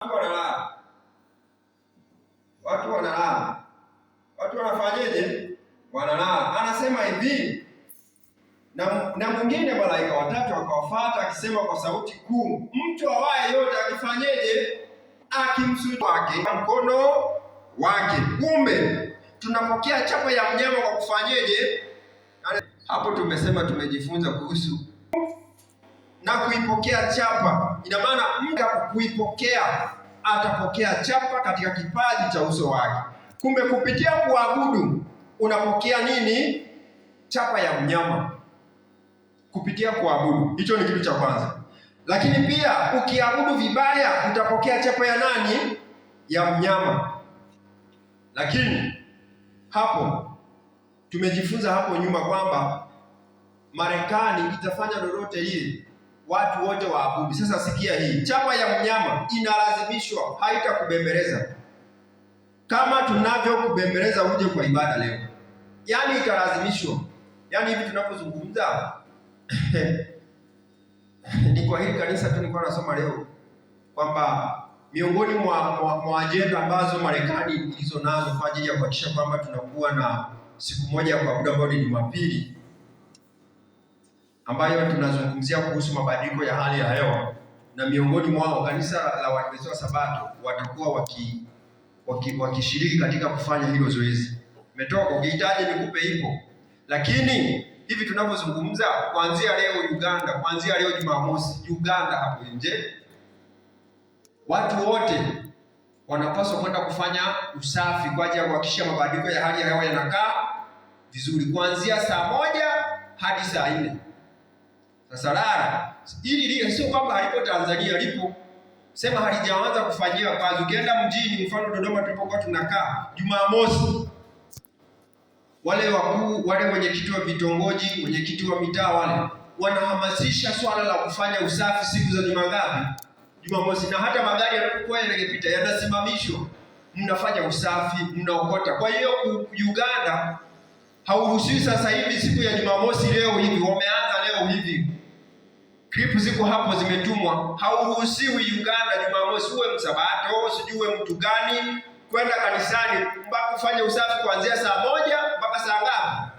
Watu wanalala. Watu wanafanyeje? Wanalala. Anasema hivi, na mwingine malaika watatu akawafuata akisema kwa sauti kuu, mtu awaye yote akifanyeje? Akimsujudu wake mkono wake. Kumbe tunapokea chapa ya mnyama kwa kufanyeje? Hapo tumejifunza kuhusu na kuipokea chapa. Ina maana mtu kuipokea atapokea chapa katika kipaji cha uso wake. Kumbe kupitia kuabudu unapokea nini? Chapa ya mnyama kupitia kuabudu. Hicho ni kitu cha kwanza. Lakini pia ukiabudu vibaya utapokea chapa ya nani? Ya mnyama. Lakini hapo tumejifunza hapo nyuma kwamba Marekani itafanya lolote lile watu wote waabudu. Sasa sikia hii, chapa ya mnyama inalazimishwa, haitakubembeleza kama tunavyokubembeleza uje kwa ibada leo. Yaani italazimishwa. Yaani hivi tunapozungumza ni kwa hili kanisa tu nilikuwa nasoma leo kwamba miongoni mwa ajenda ambazo Marekani ilizo nazo kwa ajili ya kuhakikisha kwamba tunakuwa na siku moja ya kuabudu ambayo ni Jumapili, ambayo tunazungumzia kuhusu mabadiliko ya hali ya hewa, na miongoni mwao kanisa la Waadventista wa Sabato watakuwa wakishiriki katika kufanya hilo zoezi. Umetoka ukihitaji nikupe ipo. Lakini hivi tunavyozungumza, kuanzia leo Uganda, kuanzia leo Jumamosi Uganda hapo nje, watu wote wanapaswa kwenda kufanya usafi kwa ajili ya kuhakikisha mabadiliko ya hali ya hewa yanakaa vizuri, kuanzia saa 1 hadi saa 4. Sasa lara hili sio kwamba halipo Tanzania, lipo, sema halijaanza kufanyia kazi. Ukienda mjini, mfano Dodoma tulipokuwa tunakaa Jumamosi, wale wakuu, wale wenyekiti wa vitongoji, wenyekiti wa mitaa, wale wanahamasisha swala la kufanya usafi siku za Jumamosi, na hata magari yanapokuwa yanapita yanasimamishwa, mnafanya usafi, mnaokota. Kwa hiyo Uganda hauruhusiwi sasa hivi siku ya Jumamosi leo hivi, wameanza leo hivi, clip ziko hapo zimetumwa, hauruhusiwi Uganda Jumamosi uwe msabato, sijui mtu gani, kwenda kanisani mpaka kufanya usafi kuanzia saa 1 mpaka saa ngapi?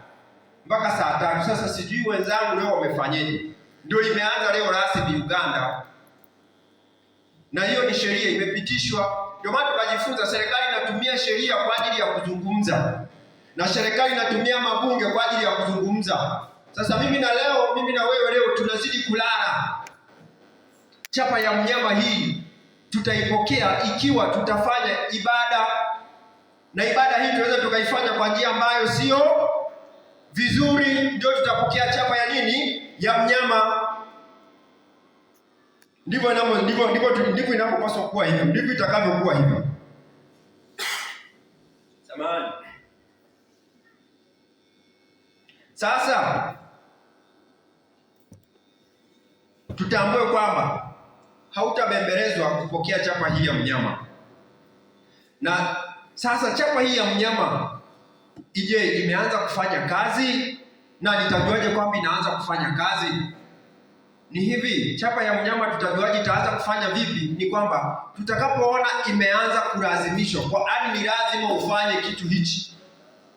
Mpaka saa 3. Sasa sijui wenzangu leo wamefanyaje. Ndio imeanza leo rasmi Uganda. Na hiyo ni sheria imepitishwa. Ndio maana tukajifunza serikali inatumia sheria kwa ajili ya kuzungumza, na serikali inatumia mabunge kwa ajili ya kuzungumza. Sasa mimi na wewe leo tunazidi kulala. Chapa ya mnyama hii tutaipokea ikiwa tutafanya ibada, na ibada hii tunaweza tukaifanya kwa njia ambayo sio vizuri, ndio tutapokea chapa ya nini? Ya mnyama. Ndivyo inapopaswa kuwa hivyo, ndivyo itakavyokuwa hivyo. Samahani. Sasa tutambue kwamba hautabembelezwa kupokea chapa hii ya mnyama. Na sasa chapa hii ya mnyama imeanza kufanya kazi, na nitajuaje kwamba inaanza kufanya kazi? Ni hivi, chapa ya mnyama tutajuaje itaanza kufanya vipi? Ni kwamba tutakapoona imeanza kulazimishwa, yaani ni lazima ufanye kitu hichi,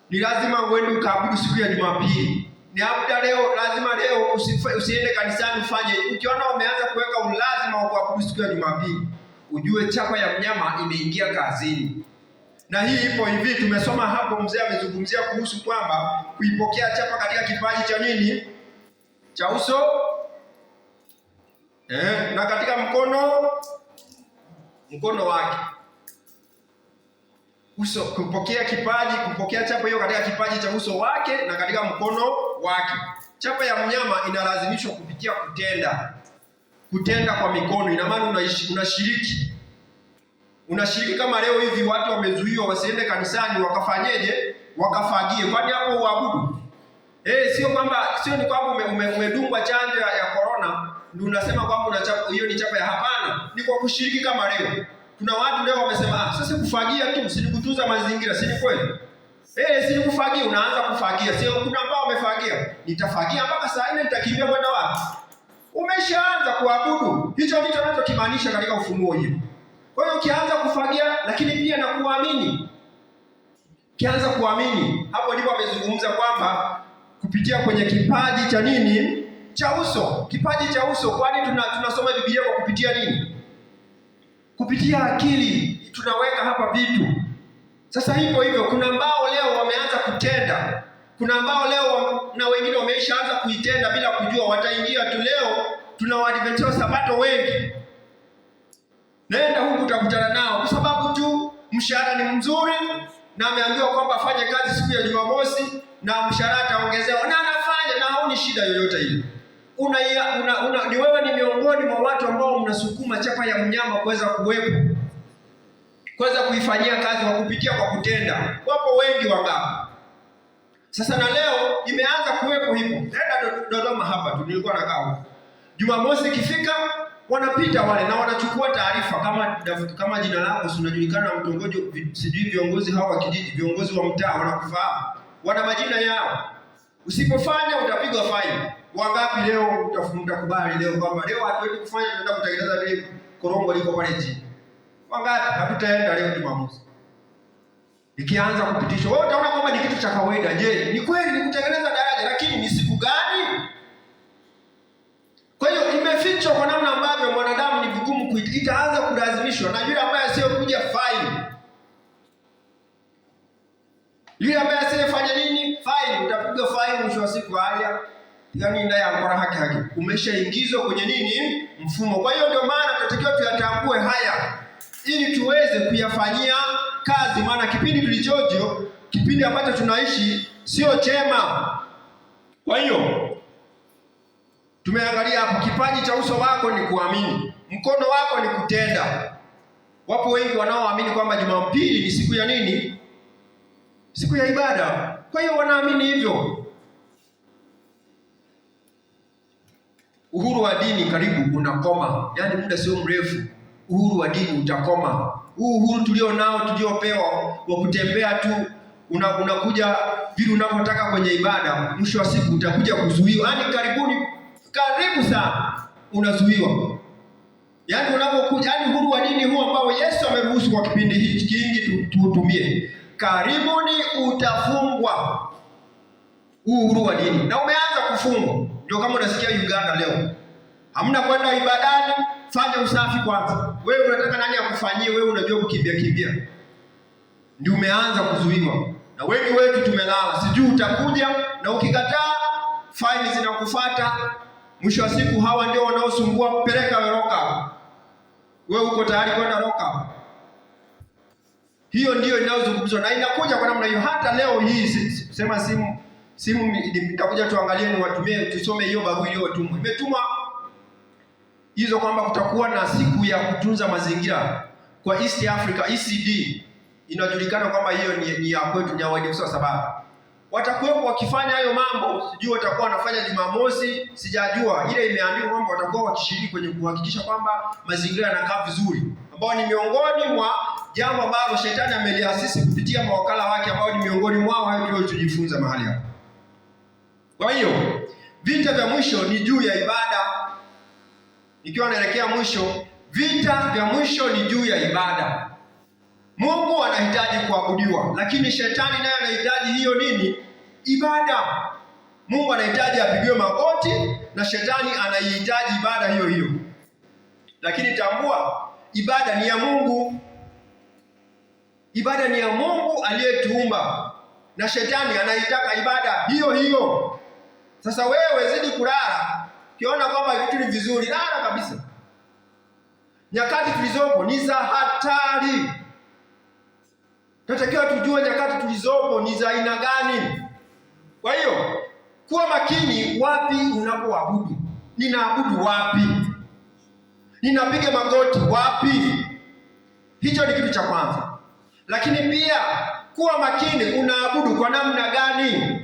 ni lazima uende ukaabudu siku ya Jumapili, ni labda leo, lazima leo usiende kanisani ufanye. Ukiona umeanza kuweka ulazima wa kuabudu siku ya Jumapili, ujue chapa ya mnyama imeingia kazini. Na hii ipo hivi, tumesoma hapo, mzee amezungumzia kuhusu kwamba kuipokea chapa katika kipaji cha nini? Cha uso. Na katika mkono wake. Uso, kupokea chapa hiyo katika kipaji cha uso wake na katika mkono wake. Chapa ya mnyama inalazimishwa kupitia kutenda kwa mikono. Ina maana unashiriki kama leo hivi watu wamezuiwa wasiende kanisani, wakafanyeje? Wakafagie. Kwani hapo uabudu? Sio ni kwamba umedungwa chanjo ya corona ndio unasema kwamba hiyo ni chapa ya, hapana. Ni kwa kushiriki kama leo. Kuna watu leo wamesema sasa kufagia tu, si kutunza mazingira, si kweli? Si kufagia, unaanza kufagia. Sio kuna ambao wamefagia. Nitafagia mpaka saa 4 nitakimbia kwenda wapi? Umeshaanza kuabudu. Hicho ndicho tunachokimaanisha katika ufunuo huu. Kwa hiyo ukianza kufagia, lakini pia na kuamini. Ukianza kuamini, hapo ndipo amezungumza kwamba kupitia kwenye kipaji cha nini? Cha uso. Kipaji cha uso, kwani tunasoma Biblia kwa kupitia nini? Kupitia akili. Tunaweka hapa vitu. Sasa hivyo kuna ambao leo wameanza kutenda. Kuna ambao leo na wengine wameishaanza kuitenda bila kujua, wataingia tu. Leo tuna Waadventista wa Sabato wengi. Nenda huku utakutana nao kwa sababu tu mshahara ni mzuri na ameambiwa kwamba afanye kazi siku ya Jumamosi na mshahara ataongezewa na anafanya na hauni shida yoyote ile. Ni wewe ni miongoni mwa watu ambao mnasukuma chapa ya mnyama kuweza kuwepo, kuweza kuifanyia kazi kwa kupitia kwa kutenda. Wapo wengi wangapi? Sasa na leo imeanza kuwepo hivyo. Nenda Dodoma hapa tu nilikuwa nakaa huko. Jumamosi ikifika wanapita wale na wanachukua taarifa kama jina lako unajulikana na mtongoji, sijui viongozi hao wa kijiji, viongozi wa mtaa wanakufahamu. Wana majina yao. Usipofanya utapigwa faini. Wangapi leo utakubali leo kwamba leo hatuendi kufanya, tunaenda kutengeneza ile korongo liko pale chini? Wangapi hatutaenda leo Jumamosi? Ikianza kupitishwa, wewe utaona kwamba ni kitu cha kawaida. Je, ni kweli ni kutengeneza daraja, lakini ni siku gani? Kwa hiyo imefichwa kwa namna ambavyo mwanadamu ni vigumu itaanza kulazimishwa, na yule ambaye asiyokuja faini. Yule ambaye asiyefanya nini? Faini, utapiga faini mwisho wa siku. Haya, yani ndaya kwa haki umeshaingizwa kwenye nini? Mfumo. Kwa hiyo ndio maana tunatakiwa tuyatambue haya ili tuweze kuyafanyia kazi, maana kipindi tulichojo, kipindi ambacho tunaishi sio chema. Kwa hiyo tumeangalia hapo, kipaji cha uso wako ni kuamini, mkono wako ni kutenda. Wapo wengi wanaoamini kwamba Jumapili ni siku ya nini? Siku ya ibada. Kwa hiyo wanaamini hivyo. Uhuru wa dini karibu unakoma, yaani muda sio mrefu uhuru wa dini utakoma. Huu uhuru tuliopewa wa kutembea tu, unakuja vile unavyotaka kwenye ibada, mwisho wa siku utakuja kuzuiwa. Yaani karibu sana unazuiwa. Yaani unapokuja, yaani uhuru wa dini huu ambao Yesu ameruhusu kwa kipindi hiki kingi tuutumie, karibuni utafungwa huu uhuru wa dini, na umeanza kufungwa. Ndio kama unasikia Uganda leo hamna kwenda ibadani, fanya usafi kwanza. Wewe unataka nani akufanyie? Wewe unajua kukimbia. Ndio umeanza kuzuiwa. Na wengi wetu tumelala, sijui utakuja, na ukikataa faini zinakufuata. Mwisho wa siku hawa ndio wanaosumbua, peleka roka. Wewe uko tayari kwenda roka? Hiyo ndio inayozungumzwa na inakuja kwa namna hiyo. Hata leo hii sema simu nitakuja tuangalie, ni watumie tusome hiyo barua iliyotumwa. Imetumwa hizo kwamba kutakuwa na siku ya kutunza mazingira kwa East Africa, ECD. Inajulikana kwamba hiyo ni ya kwetu, ni Waadventista wa Sabato. Watakuwepo wakifanya hayo mambo, sijui watakuwa wanafanya Jumamosi, sijajua. Ile imeandikwa kwamba watakuwa wakishiriki kwenye kuhakikisha kwamba mazingira yanakaa vizuri, ambao ni miongoni mwa jambo ambalo shetani ameliasisi kupitia mawakala wake, ambao ni miongoni mwao hayo tuliyojifunza mahali hapa. Kwa hiyo vita vya mwisho ni juu ya ibada. Ikiwa naelekea mwisho, vita vya mwisho ni juu ya ibada. Mungu anahitaji kuabudiwa, lakini shetani naye anahitaji hiyo nini? Ibada. Mungu anahitaji apigiwe magoti na shetani anaihitaji ibada hiyo hiyo. Lakini tambua, ibada ni ya Mungu. Ibada ni ya Mungu aliyetuumba, na shetani anaitaka ibada hiyo hiyo. Sasa wewe zidi kulala, ukiona kwamba vitu ni vizuri, lala kabisa. Nyakati tulizopo ni za hatari. Tunatakiwa tujue nyakati tulizopo ni za aina gani. Kwa hiyo kuwa makini wapi unapoabudu. Ninaabudu wapi? Ninapiga magoti wapi? Hicho ni kitu cha kwanza. Lakini pia kuwa makini, unaabudu kwa namna gani?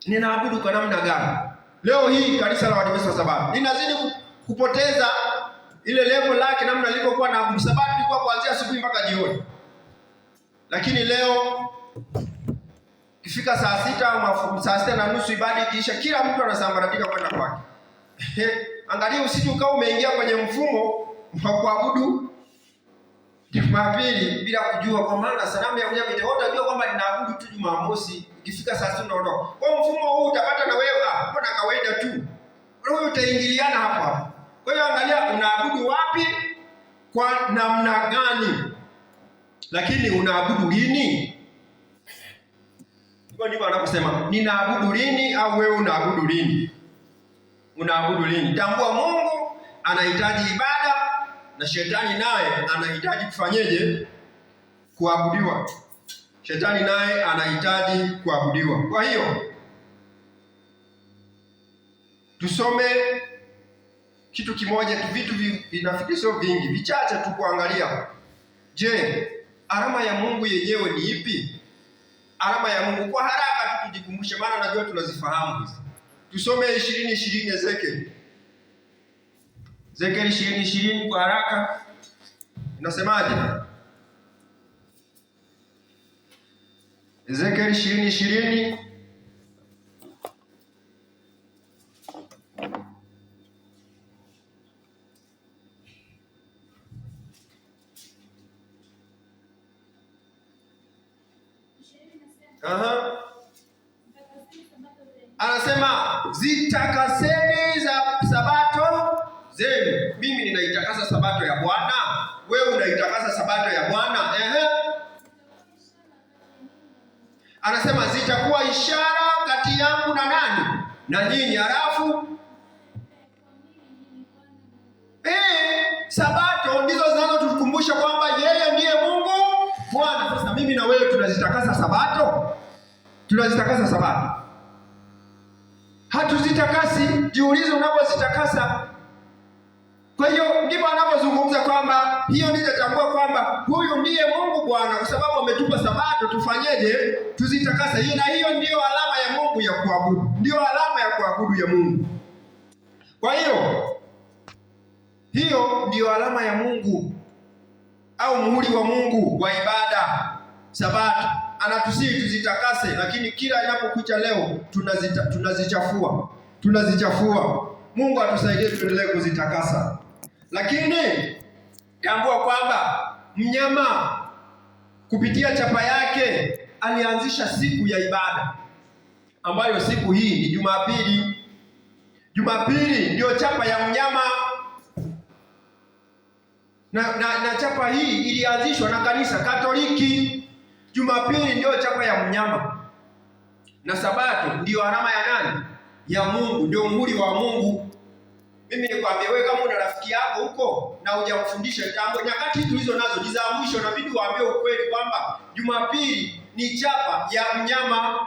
Ninaabudu kwa namna gani? Leo hii kanisa la Waadventista wa Sabato linazidi kupoteza ile level lake, namna lilivyokuwa na abudu. Sabato ilikuwa kuanzia asubuhi mpaka jioni. Lakini leo ikifika saa 6:30 ibada ikiisha, kila mtu anasambaratika kwenda kwake. Angalia usije ukawa umeingia kwenye mfumo wa kuabudu Jumapili bila kujua, kwa maana sanamu ya mnyama itaota, unajua kwamba ninaabudu tu Jumamosi, ikifika saa 6 unaondoka. Kwa mfumo huu utapata na wewe mbona kawaida tu. Wewe utaingiliana hapo hapo. Kwa hiyo angalia unaabudu wapi, kwa namna gani, lakini unaabudu lini? Ndivyo anaposema ninaabudu lini, au wewe unaabudu lini? Unaabudu lini? Tambua Mungu anahitaji ibada na shetani naye anahitaji kufanyeje? Kuabudiwa. Shetani naye anahitaji kuabudiwa. Kwa hiyo tusome kitu kimoja, vitu vinafikisho vingi, vichache tu kuangalia. Je, alama ya Mungu yenyewe ni ipi? Alama ya Mungu kwa haraka tu tujikumbushe, maana najua tunazifahamu hizi. Tusome 20:20 Ezekiel. Ezekiel 20:20 kwa haraka. Inasemaje? Ezekiel 20:20. Anasema zitakaseni za sabato zenu. Mimi ninaitakasa sabato ya Bwana, wewe unaitakasa sabato ya Bwana. Anasema zitakuwa ishara kati yangu na nani? Na nyinyi. Halafu sabato ndizo zinazotukumbusha kwamba yeye ndiye Mungu Bwana. Sasa mimi na wewe tunazitakasa sabato? Tunazitakasa sabato? Hatuzitakasi. Jiulize unapozitakasa. Kwa hiyo ndipo anapozungumza kwamba hiyo ndiyo tambua kwamba huyu ndiye Mungu Bwana, kwa sababu ametupa sabato. Tufanyeje? Tuzitakase. Hiyo, na hiyo ndiyo alama ya Mungu ya kuabudu, ndiyo alama ya kuabudu ya Mungu. Kwa hiyo ndiyo alama ya Mungu au muhuri wa Mungu wa ibada, sabato. Anatusihi tuzitakase, lakini kila inapokucha leo tunazichafua. Mungu atusaidie tuendelee kuzitakasa. Lakini tambua kwamba mnyama kupitia chapa yake alianzisha siku ya ibada, ambayo siku hii ni Jumapili. Jumapili ndio chapa ya mnyama, na chapa hii ilianzishwa na kanisa Katoliki. Jumapili ndio chapa ya mnyama, na sabato ndio alama ya nani? Ya Mungu, ndio muhuri wa Mungu. Mimi nikwambie wewe, kama una rafiki yako huko na hujamfundisha tambo, nyakati tulizo nazo ni za mwisho, na bidii waambie ukweli kwamba Jumapili ni chapa ya mnyama.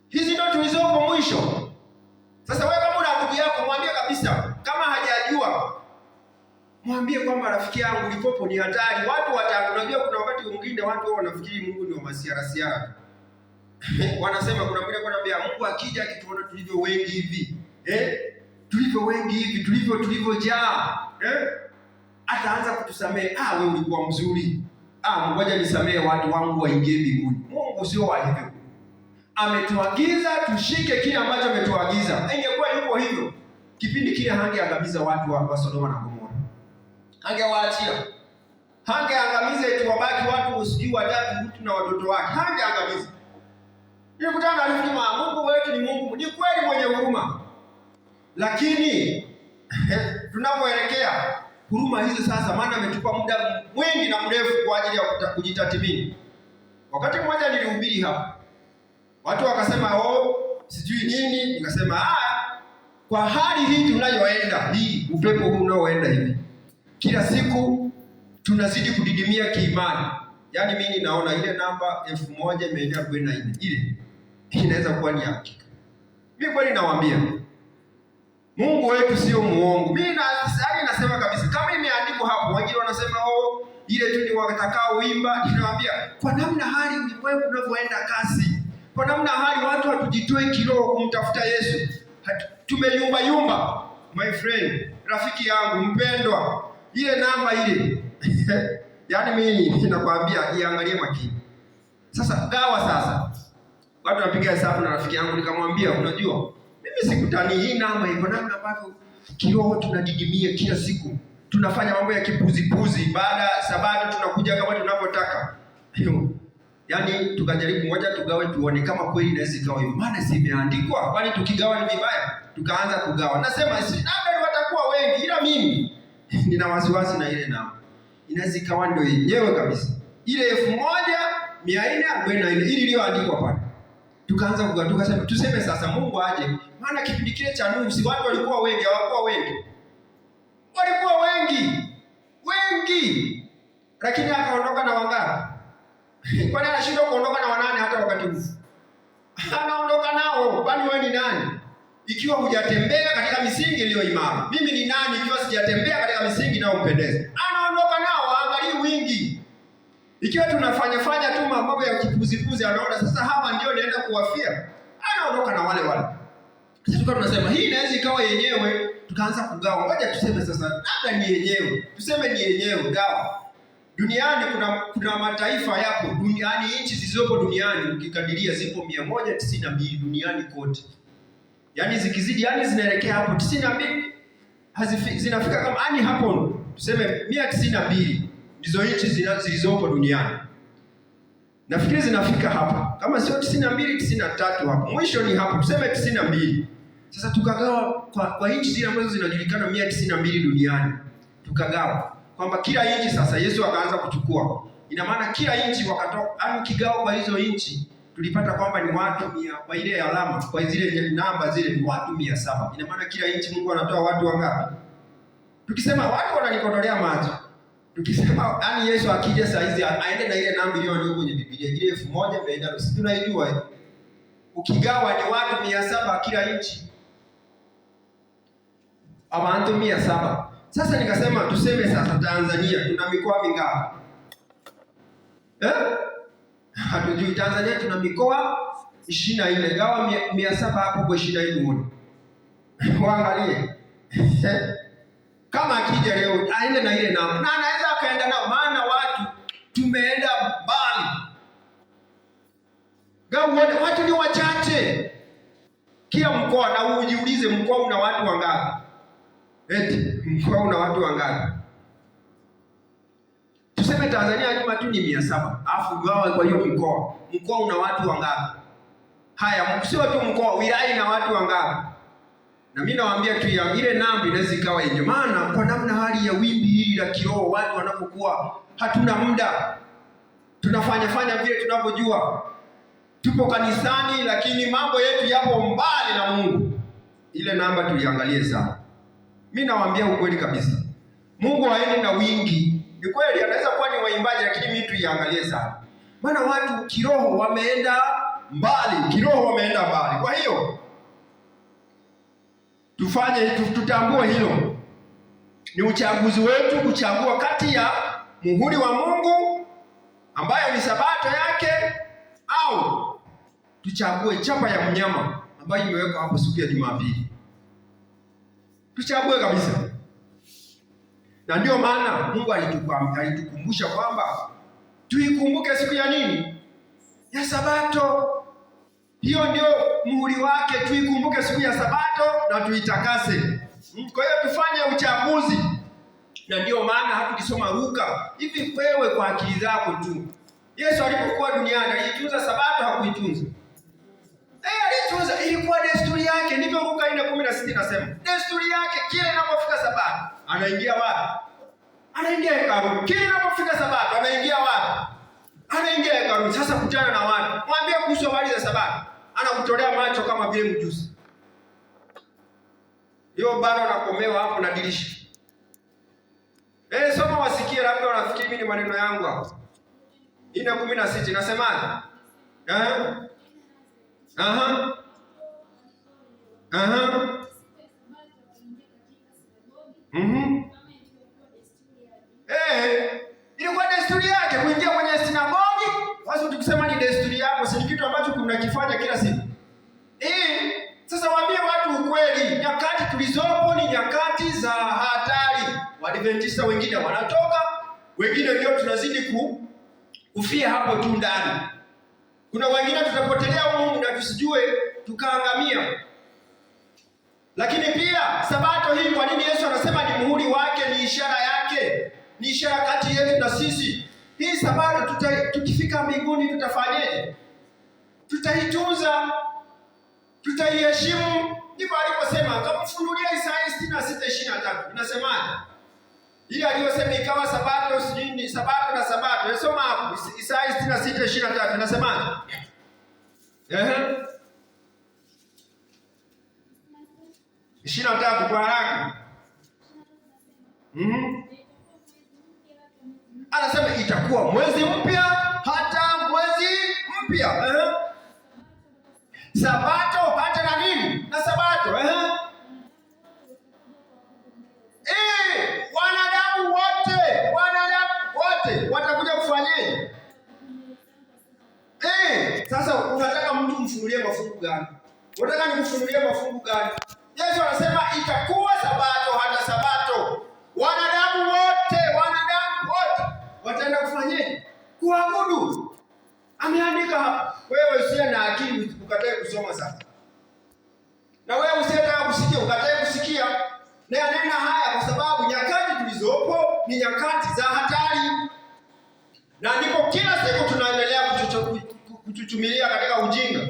Hizi ndio tulizopo mwisho. Sasa wewe kama una ndugu yako, mwambie kabisa, kama hajajua mwambie kwamba rafiki yangu lipopo ni hatari. Watu unajua kuna wakati mwingine watu wanafikiri Mungu ni wa masiara. Wanasema kuna mwingine anambia Mungu akija akituona tulivyo wengi hivi, tulivyo wengi hivi, tulivyojaa, ataanza kutusamehe. Wewe ulikuwa mzuri. Ngoja nisamehe watu wangu waingie mbinguni. Mungu sio wa hivyo. Ametuagiza tushike kile ambacho ametuagiza. Ingekuwa yuko hivyo, kipindi kile hangeangamiza watu wa Sodoma na Gomora. Hangewaachia. Hangeangamiza eti wabaki watu usijui watatu, mtu na watoto wake. Hangeangamiza. Nilikutana na rafiki yangu, Mungu wetu ni Mungu, ni kweli mwenye huruma. Lakini tunapoelekea huruma hizo sasa, maana ametupa muda mwingi na mrefu kwa ajili ya kujitathmini. Wakati mmoja nilihubiri hapa, watu wakasema sijui nini, nikasema kwa hali hii tunayoenda, hii upepo huu unaoenda hivi, kila siku tunazidi kudidimia kiimani. Yaani mimi naona ile namba 1144 ile inaweza kuwa ni hakika. Mimi kweli nawaambia Mungu wetu sio muongo. Mimi nasema kabisa, kama imeandikwa hapo, wengine wanasema ile tu ni watakao uimba. Ninawaambia kwa namna hali ulimwengu unavyoenda kasi, kwa namna hali watu hatujitoe kiroho kumtafuta Yesu, tumeyumba. My friend, rafiki yangu mpendwa, ile namba ile yaani mimi ninakwambia iangalie makini. Sasa watu napiga hesabu na rafiki yangu, nikamwambia unajua mimi sikutani hii namba iko namna ambavyo kiroho tunadidimia kila siku. tunafanya mambo ya kipuzipuzi. Baada ya Sabato tunakuja kama tunavyotaka. Yaani tukajaribu moja tugawe tuone kama kweli inaweza ikawa hivyo. Maana si imeandikwa, kwani tukigawa ni vibaya? Tukaanza kugawa. Nasema si labda watakuwa wengi, ila mimi nina wasiwasi na ile namba. Inaweza ikawa ndio yenyewe kabisa. Ile 1444 ile iliyoandikwa pale. Tukaanza kugawa, tukasema tuseme sasa Mungu aje. Maana kipindi kile cha Nuhu si watu walikuwa wengi, hawakuwa wengi. Walikuwa wengi. Wengi. Lakini akaondoka na wangapi? Kwani anashindwa kuondoka na wanane hata wakati huu? Anaondoka nao. Kwani wewe ni nani ikiwa hujatembea katika misingi iliyo imara? Mimi ni nani ikiwa sijatembea katika misingi inayompendeza? Anaondoka nao, angalia wingi. Ikiwa tunafanya tu mambo ya kipuzipuzi, anaona sasa hawa ndio naenda kuwafia, anaondoka na wale. Sasa tukawa tunasema hii inaweza ikawa yenyewe, tukaanza kugawa. Ngoja tuseme sasa labda ni yenyewe. Tuseme ni yenyewe, gawa. Duniani kuna mataifa yapo duniani, nchi zilizopo duniani ukikadiria zipo 192 duniani kote. Yaani zikizidi, yaani zinaelekea hapo 92, zinafika kama ani hapo tuseme 192 ndizo nchi zilizopo duniani. Nafikiri zinafika hapa. Kama sio 92, 93 hapo. Mwisho ni hapo tuseme 92. Sasa tukagawa kwa nchi zile ambazo zinajulikana 192 duniani. Tukagawa kwamba kila nchi sasa Yesu akaanza kuchukua. Ina maana kila nchi wakatoa, kigawa kwa hizo nchi tulipata kwamba ni watu 100 kwa ile alama, kwa zile namba zile ni watu 700. Ina maana kila nchi Mungu anatoa watu wangapi? Tukisema watu wananikotolea macho. Tukisema yani Yesu akija saa hizi aende na ile namba iliyoandikwa kwenye Biblia ile 1400, sisi tunaijua. Ukigawa ni watu 700 kila nchi. Abantu 700. Sasa nikasema tuseme sasa Tanzania tuna mikoa mingapi? Hatujui. Tanzania tuna mikoa 24. Gawa 700 hapo kwa 24 muone. Waangalie. Kama akija leo aende na ile namba. Na anaweza akaenda nao, maana watu tumeenda mbali. Gawa watu ni wachache. Kila mkoa na ujiulize mkoa una watu wangapi? Mkoa una watu wangapi? Tuseme Tanzania jumla tu ni 700. Alafu gawa kwa hiyo mkoa una watu wangapi? Haya, sio tu mkoa, wilaya ina watu wangapi? Na mimi nawaambia tu ya ile namba inaweza ikawa yenye maana kwa namna hali ya wimbi hili la kiroho, watu wanapokuwa hatuna muda. Tunafanya vile tunavyojua. Tupo kanisani lakini mambo yetu yapo mbali na Mungu. Ile namba tuiangalie sana. Mimi nawaambia ukweli kabisa. Mungu haendi na wingi. Ni kweli anaweza kuwa ni waimbaji lakini mimi tuiangalie sana. Maana watu kiroho wameenda mbali, Kwa hiyo tutambue hilo. Ni uchaguzi wetu kuchagua kati ya muhuri wa Mungu ambayo ni Sabato yake, au tuchague chapa ya mnyama ambayo imewekwa hapo siku ya Jumapili. Tuchague kabisa. Na ndio maana Mungu alitukumbusha kwamba tuikumbuke siku ya nini? Ya Sabato. Hiyo ndio muhuri wake, tuikumbuke siku ya Sabato na tuitakase. Kwa hiyo tufanye uchaguzi. Na ndio maana hatukisoma Luka. Hivi wewe kwa akili zako tu, Yesu alipokuwa duniani alitunza Sabato hakuitunza? Alitunza, ilikuwa desturi yake. Ndivyo Luka 4:16 inasema. Desturi yake kila inapofika Sabato, anaingia wapi? Anaingia hekalu. Kila inapofika Sabato, anaingia wapi? Anaingia hekalu. Sasa kutana na watu. Mwambie kuhusu habari za Sabato. Anakutolea macho kama vile mjusi. Hiyo bado anakomewa hapo na dirisha. Soma wasikie, labda wanafikiri mimi ni maneno yangu hapo. 4:16 inasemaje? Ilikuwa desturi yake kuingia kwenye sinagogi. Basi tukisema ni desturi yako, si kitu ambacho tunakifanya kila siku. Sasa waambie watu ukweli, nyakati tulizopo ni nyakati za hatari. Waadventista wengine wanatoka, wengine ndio tunazidi kufia hapo tu ndani. Kuna wengine tutapotelea humu na tusijue tukaangamia. Lakini pia sabato hii, kwa nini Yesu anasema ni muhuri wake, ni ishara yake, ni ishara kati yetu na sisi? Hii sabato tukifika mbinguni tutafanyeje? Tutaitunza, tutaiheshimu. Ndivyo aliposema. Akamfunulia Isaya 66:23. Inasemaje? Ile aliyosema ikawa sabato, sijui ni sabato na sabato. Nasoma hapo Isaya 66:23. Inasemaje? 23 kwa haraka. Anasema itakuwa mwezi mpya hata mwezi mpya. Sabato hata na nini? Na sabato. Wanadamu wote watakuja kufanyaje? Sasa unataka mtu mfunulie mafungu gani? Unataka nikufunulie mafungu gani? Yesu anasema itakuwa sabato hata sabato. Wanadamu wote wataenda kufanyaje? Kuabudu. Ameandika hapa. Wewe usiye na akili ukatae kusoma sasa. Na wewe usiyetaka kusikia ukatae kusikia. Na yanena haya kwa sababu nyakati tulizopo ni nyakati za hatari. Na ndipo kila siku tunaendelea kuchuchumilia katika ujinga.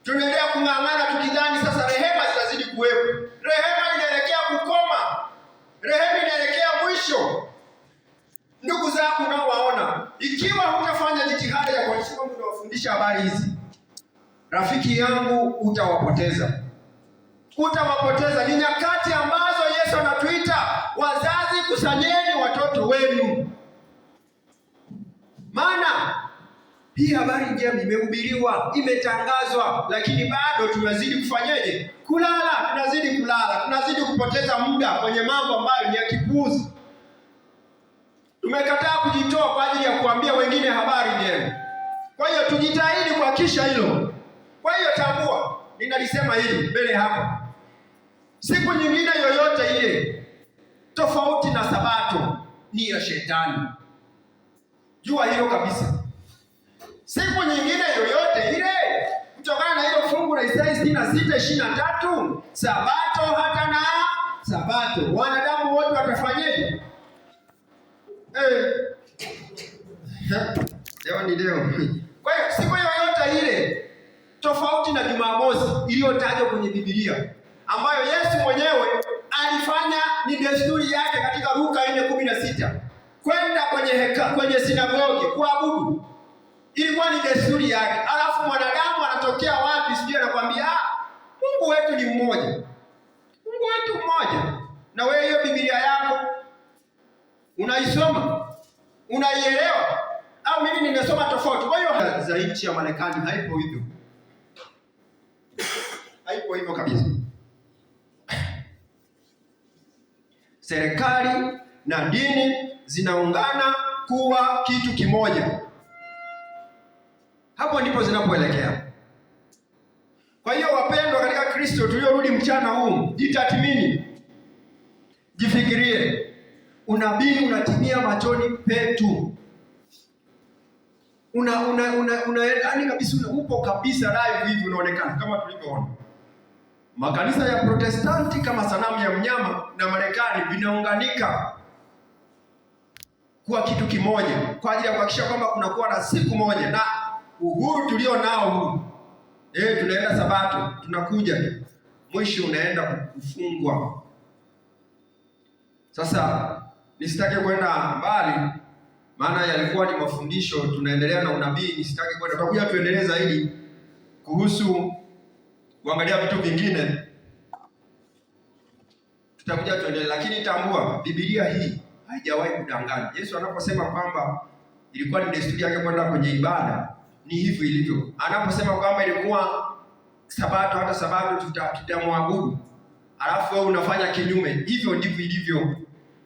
Tunaendelea kung'ang'ana tukidhani sasa rehema zitazidi kuwepo. Rehema inaelekea kukoma. Rehema inaelekea mwisho. Ndugu zangu nao waona, ikiwa hutafanya jitihada ya kuhakikisha kwamba unawafundisha habari hizi, rafiki yangu, utawapoteza. Utawapoteza. Ni nyakati ambazo Yesu anatuita, wazazi, kusanyeni watoto wenu. Maana hii habari njema imehubiriwa, imetangazwa, lakini bado tunazidi kufanyeje? Kulala. Tunazidi kulala, tunazidi kupoteza muda kwenye mambo ambayo ni ya kipuzi. Tumekataa kujitoa kwa ajili ya kuambia wengine habari njema. Kwa hiyo tujitahidi kuhakikisha hilo. Kwa hiyo tambua, ninalisema hili mbele hapa. Siku nyingine yoyote ile tofauti na sabato ni ya shetani. Jua hilo kabisa. Siku nyingine yoyote ile kutokana na hilo fungu la Isaya 66:23, sabato hata na sabato, wanadamu wote watafanyaje? Leo ni leo. Kwa hiyo siku yoyote ile tofauti na Jumamosi iliyotajwa kwenye Biblia, ambayo Yesu mwenyewe alifanya ni desturi yake katika Luka 4:16, kwenda kwenye sinagogi kuabudu. Ilikuwa ni desturi yake. Alafu mwanadamu anatokea wapi? Sijui anakuambia Mungu wetu ni mmoja. Mungu wetu mmoja. Na wewe hiyo Biblia yako unaisoma? Unaielewa? Au mimi nimesoma tofauti? Kwa hiyo za nchi ya Marekani haipo hivyo. Haipo hivyo kabisa. Serikali na dini zinaungana kuwa kitu kimoja. Hapo ndipo zinapoelekea. Kwa hiyo wapendwa katika Kristo tuliorudi mchana huu, jitathmini. Jifikirie. Unabii unatimia machoni petu. Yaani kabisa upo kabisa live hivi unaonekana kama tulivyoona. Makanisa ya Protestanti kama sanamu ya mnyama na Marekani vinaunganika kuwa kitu kimoja kwa ajili ya kuhakikisha kwamba kunakuwa na siku moja na uhuru tulio nao huu. Tunaenda sabato, tunakuja mwisho unaenda kufungwa. Sasa nisitaki kwenda mbali, maana yalikuwa ni mafundisho, tunaendelea na unabii. Nisitaki kwenda, tutakuja tuendelee zaidi kuhusu kuangalia vitu vingine, tutakuja tuendelee. Lakini tambua, Biblia hii haijawahi kudanganya. Yesu anaposema kwamba ilikuwa ni desturi yake kwenda kwenye ibada, ni hivyo ilivyo. Anaposema kwamba ilikuwa sabato hata sabato tutamwabudu, alafu wewe unafanya kinyume, hivyo ndivyo ilivyo.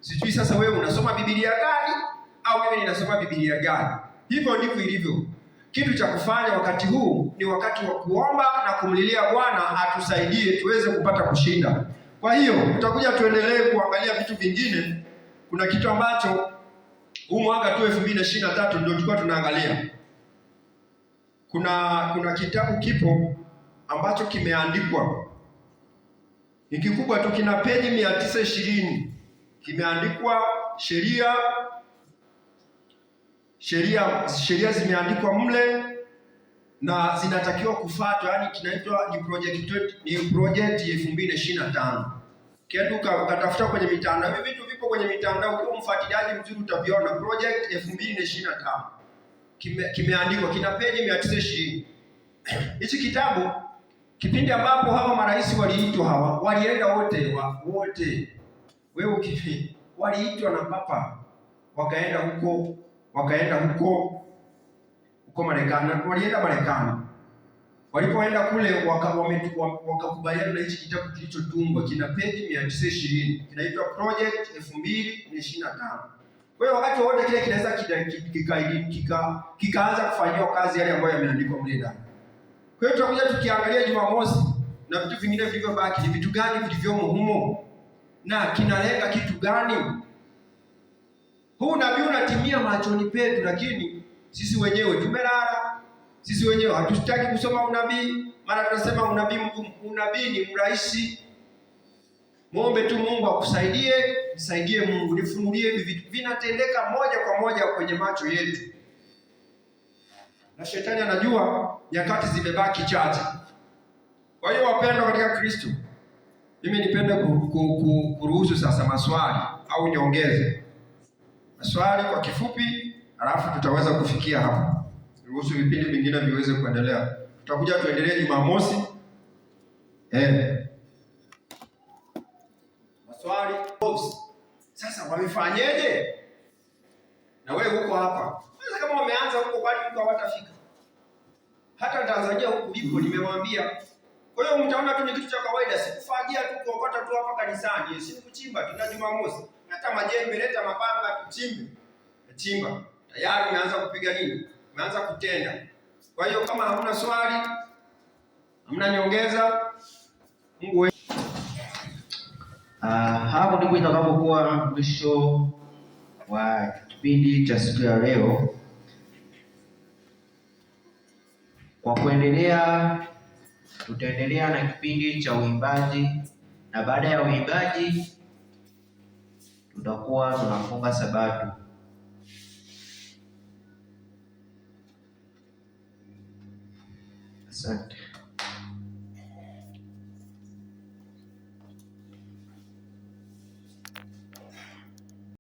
Sijui sasa wewe unasoma Biblia gani au mimi ninasoma Biblia gani? Hivyo ndivyo ilivyo. Kitu cha kufanya wakati huu ni wakati wa kuomba na kumlilia Bwana atusaidie tuweze kupata kushinda. Kwa hiyo tutakuja tuendelee kuangalia vitu vingine. Kuna kitu ambacho huu mwaka tu 2023 ndio tulikuwa tunaangalia. Kuna kitabu kipo ambacho kimeandikwa ni kikubwa tu, kina peji 920. Kimeandikwa sheria zimeandikwa mle na zinatakiwa kufuatwa, yani kinaitwa ni project 2025. Kendo ukatafuta kwenye mitandao, hivi vitu vipo kwenye mitandao, ukiwa mfuatiliaji mzuri utaviona. Project 2025 kimeandikwa, kina peji 920. Hichi kitabu, kipindi ambapo hawa marais waliitwa, walienda wote. Wewe waliitwa na papa, wakaenda huko Marekani, walienda Marekani. Walipoenda kule wakakubaliana na hichi kitabu kilichotungwa, kina peji 920, kinaitwa Project 2025. Kwa hiyo wakati wote kile kinaweza kikaanza kufanywa kazi yale ambayo yameandikwa mle ndani. Kwa hiyo tutakuja tukiangalia Jumamosi na vitu vingine vilivyobaki, ni vitu gani vilivyomo humo na kinalenga kitu gani. Huu nabii unatimia machoni petu, lakini sisi wenyewe tumelala. Sisi wenyewe hatutaki kusoma unabii, maana tunasema unabii ni mrahisi. Muombe tu Mungu akusaidie, nisaidie Mungu, nifunulie hivi vitu. Vinatendeka moja kwa moja kwenye macho yetu, na shetani anajua nyakati zimebaki chache. Kwa hiyo wapendwa katika Kristo, mimi nipende kuruhusu sasa maswali au niongeze maswali kwa kifupi, alafu tutaweza kufikia hapa. Ruhusu vipindi vingine viweze kuendelea. Tutakuja tuendelee Jumamosi. Maswali. Sasa wamefanyeje? Na wewe huko hapa. Sasa kama wameanza huko, kwani huko hawatafika? Hata Tanzania huko lipo, nimewaambia. Kwa hiyo mtaona tu ni kitu cha kawaida, sikufagia tu kuokota tu hapa kanisani, si kuchimba tuna Jumamosi. Hata majembe, leta mapanga tuchimbe. Chimba. Tayari umeanza kupiga nini? Umeanza kutenda. Kwa hiyo kama hamna swali, hamna nyongeza, Mungu hapo ndipo itakapokuwa mwisho wa kipindi cha siku ya leo. Kwa kuendelea, tutaendelea na kipindi cha uimbaji, na baada ya uimbaji tutakuwa tunafunga Sabato. Asante.